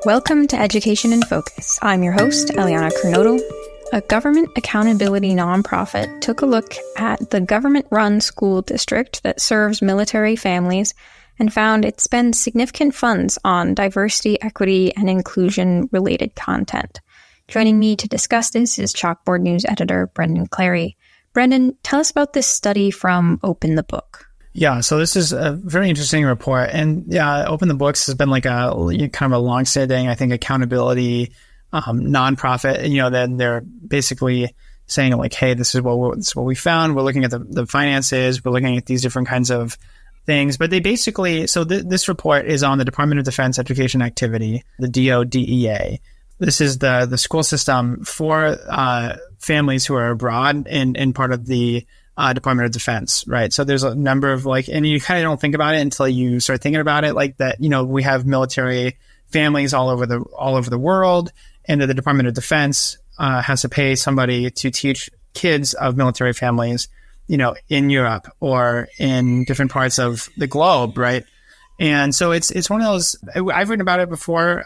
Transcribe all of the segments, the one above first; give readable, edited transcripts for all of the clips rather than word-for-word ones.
Welcome to Education in Focus. I'm your host, Eliana Kernodle. A government accountability nonprofit took a look at the government-run school district that serves military families and found it spends significant funds on diversity, equity, and inclusion-related content. Joining me to discuss this is Chalkboard News editor Brendan Clary. Brendan, tell us about this study from OpenTheBooks. Yeah, so this is a very interesting report. And yeah, OpenTheBooks has been like a kind of a long-standing, I think, accountability nonprofit. You know, then they're basically saying like, hey, this is what we found. We're looking at the finances. We're looking at these different kinds of things. But they basically, so this report is on the Department of Defense Education Activity, the DoDEA. This is the school system for families who are abroad and part of the Department of Defense, right? So there's a number of and you kind of don't think about it until you start thinking about it, like that, you know, we have military families all over the world, and that the Department of Defense has to pay somebody to teach kids of military families, you know, in Europe or in different parts of the globe, right? And so it's one of those, I've written about it before.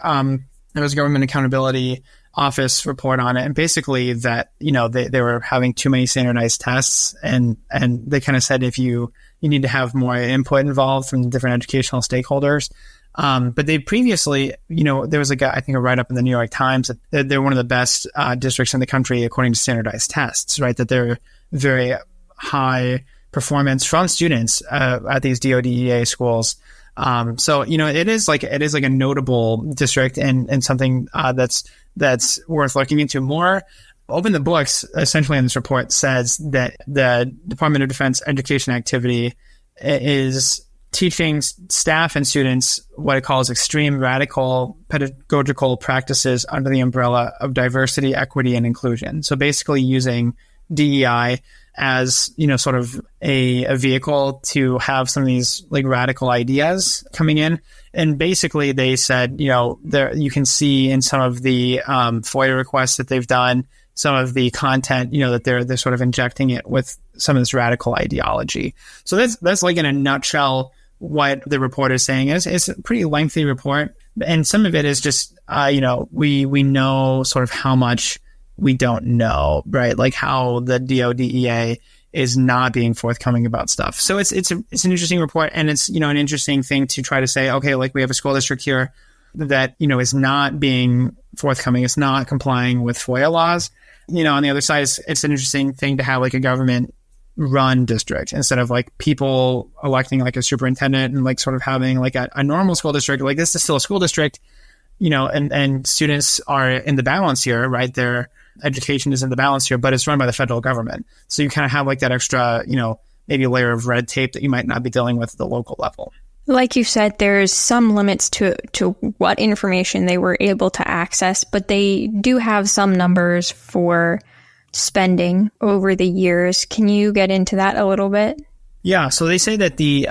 There was a government accountability office report on it, and basically that, you know, they were having too many standardized tests, and they kind of said if you need to have more input involved from the different educational stakeholders. But they previously, you know, there was a guy, I think, a write-up in the New York Times that they're one of the best districts in the country according to standardized tests, right? That they're very high performance from students at these DoDEA schools. So, you know, it is like a notable district and something that's worth looking into more. OpenTheBooks, essentially in this report, says that the Department of Defense Education Activity is teaching staff and students what it calls extreme radical pedagogical practices under the umbrella of diversity, equity, and inclusion. So basically using DEI as, you know, sort of a vehicle to have some of these like radical ideas coming in. And basically they said, you know, there you can see in some of the FOIA requests that they've done, some of the content, you know, that they're sort of injecting it with some of this radical ideology. So that's like in a nutshell what the report is saying. It's a pretty lengthy report, and some of it is just, you know, we know sort of how much we don't know, right? Like how the DoDEA is not being forthcoming about stuff. So it's an interesting report, and it's, you know, an interesting thing to try to say, okay, like we have a school district here that, you know, is not being forthcoming. It's not complying with FOIA laws. You know, on the other side, it's an interesting thing to have like a government run district instead of like people electing like a superintendent and like sort of having like a normal school district. Like this is still a school district, you know, and students are in the balance here, right? Their education is in the balance here, but it's run by the federal government. So you kind of have like that extra, you know, maybe a layer of red tape that you might not be dealing with at the local level. Like you said, there's some limits to what information they were able to access, but they do have some numbers for spending over the years. Can you get into that a little bit? Yeah, so they say that the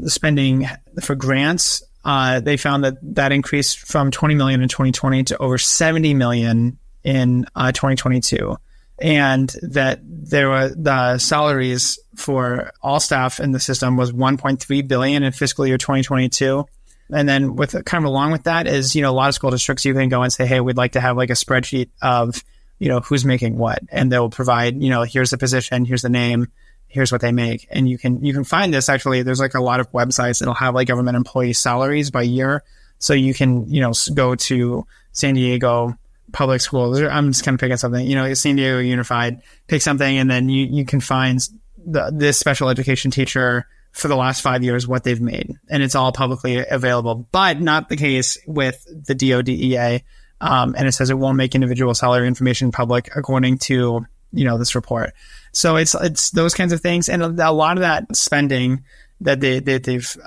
spending for grants, they found that increased from 20 million in 2020 to over 70 million in 2022. And that there were the salaries for all staff in the system was 1.3 billion in fiscal year 2022. And then with kind of along with that is, you know, a lot of school districts, you can go and say, hey, we'd like to have like a spreadsheet of, you know, who's making what, and they'll provide, you know, here's the position, here's the name, here's what they make. And you can find this actually, there's like a lot of websites that'll have like government employee salaries by year. So you can, you know, go to San Diego public schools. I'm just kind of picking something, you know, San Diego Unified, pick something, and then you can find this special education teacher for the last 5 years, what they've made. And it's all publicly available, but not the case with the DoDEA. And it says it won't make individual salary information public according to, you know, this report. So it's those kinds of things. And a lot of that spending that they've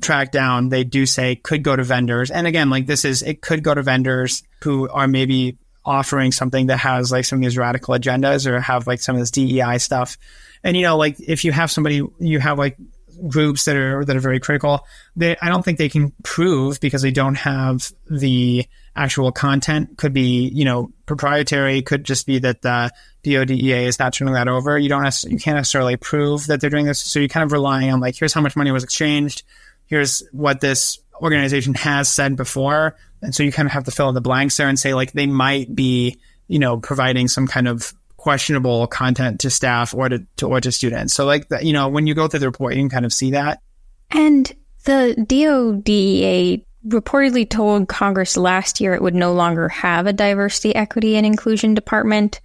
tracked down, they do say could go to vendors. And again, like it could go to vendors who are maybe offering something that has like some of these radical agendas or have like some of this DEI stuff. And, you know, like if you have somebody, you have like groups that are very critical, I don't think they can prove, because they don't have the actual content. Could be, you know, proprietary, could just be that the DoDEA is not turning that over. You can't necessarily prove that they're doing this. So you're kind of relying on like, here's how much money was exchanged. Here's what this organization has said before. And so you kind of have to fill in the blanks there and say, like, they might be, providing some kind of questionable content to staff or to students. So like, when you go through the report, you can kind of see that. And the DoDEA reportedly told Congress last year it would no longer have a diversity, equity, and inclusion department.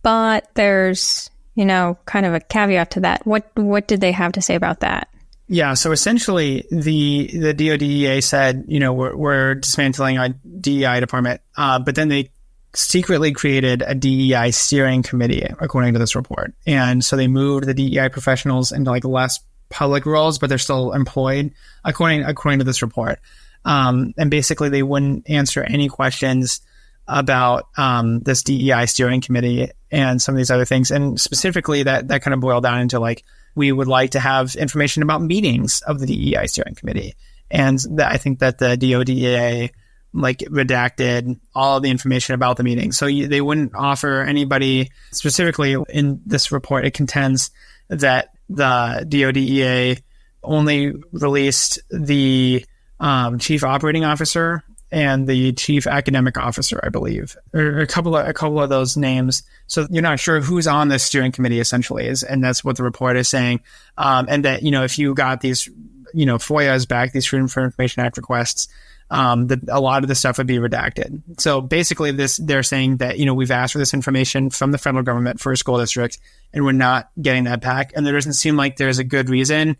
But there's, kind of a caveat to that. What did they have to say about that? Yeah, so essentially the DoDEA said, we're dismantling our DEI department, but then they secretly created a DEI steering committee, according to this report. And so they moved the DEI professionals into like less public roles, but they're still employed, according to this report. And basically they wouldn't answer any questions about this DEI steering committee and some of these other things. And specifically that kind of boiled down into like, we would like to have information about meetings of the DEI steering committee. And I think that the DoDEA like redacted all of the information about the meeting. So they wouldn't offer anybody specifically in this report. It contends that the DoDEA only released the chief operating officer and the chief academic officer, I believe, or a couple of those names. So you're not sure who's on the steering committee essentially and that's what the report is saying. And that, if you got these, FOIAs back, these Freedom of Information Act requests, that a lot of the stuff would be redacted. So basically they're saying that, we've asked for this information from the federal government for a school district and we're not getting that back. And there doesn't seem like there's a good reason.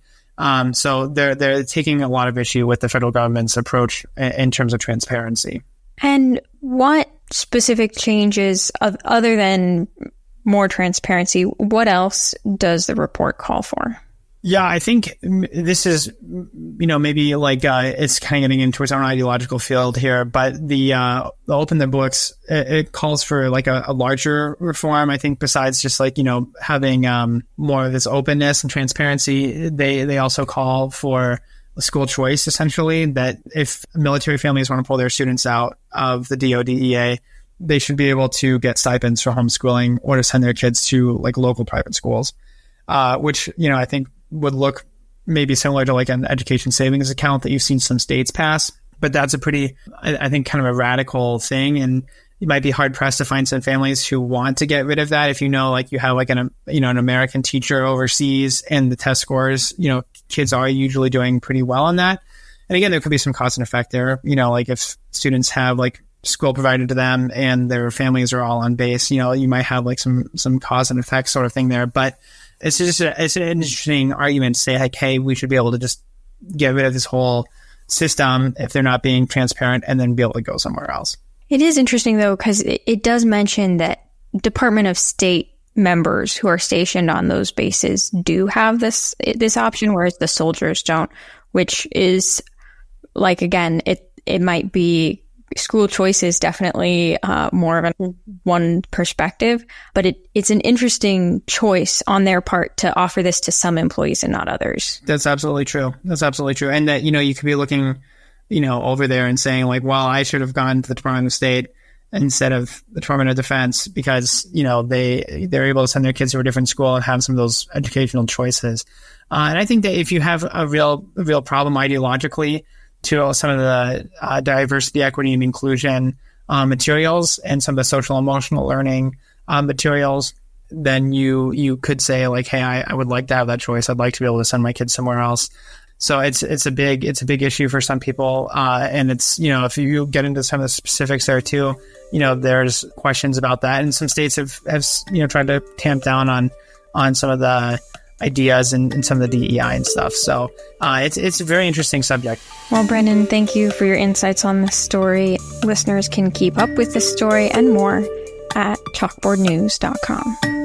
So they're taking a lot of issue with the federal government's approach in terms of transparency. And what specific changes, other than more transparency, what else does the report call for? Yeah, I think this is, maybe like it's kind of getting into its own ideological field here, but the OpenTheBooks, it calls for like a larger reform. I think besides just like, having more of this openness and transparency, they also call for school choice, essentially, that if military families want to pull their students out of the DoDEA, they should be able to get stipends for homeschooling or to send their kids to like local private schools, which, I think would look maybe similar to like an education savings account that you've seen some states pass. But that's a pretty, I think, kind of a radical thing. And you might be hard pressed to find some families who want to get rid of that. If like you have like an American teacher overseas and the test scores, kids are usually doing pretty well on that. And again, there could be some cause and effect there. Like if students have like school provided to them and their families are all on base, you might have like some cause and effect sort of thing there. But it's an interesting argument to say like, hey, we should be able to just get rid of this whole system if they're not being transparent and then be able to go somewhere else. It is interesting though, because it does mention that Department of State members who are stationed on those bases do have this option, whereas the soldiers don't, which is like, again, it might be school choice is definitely more of one perspective, but it's an interesting choice on their part to offer this to some employees and not others. That's absolutely true. And that, you could be looking, over there and saying like, well, I should have gone to the Department of State instead of the Department of Defense because, they're able to send their kids to a different school and have some of those educational choices. And I think that if you have a real problem ideologically to some of the diversity, equity, and inclusion materials and some of the social emotional learning materials, then you could say like, hey, I would like to have that choice. I'd like to be able to send my kids somewhere else. So it's a big issue for some people. And it's, if you get into some of the specifics there too, there's questions about that. And some states have tried to tamp down on some of the ideas and some of the DEI and stuff. So it's a very interesting subject. Well, Brendan, thank you for your insights on this story. Listeners can keep up with this story and more at chalkboardnews.com.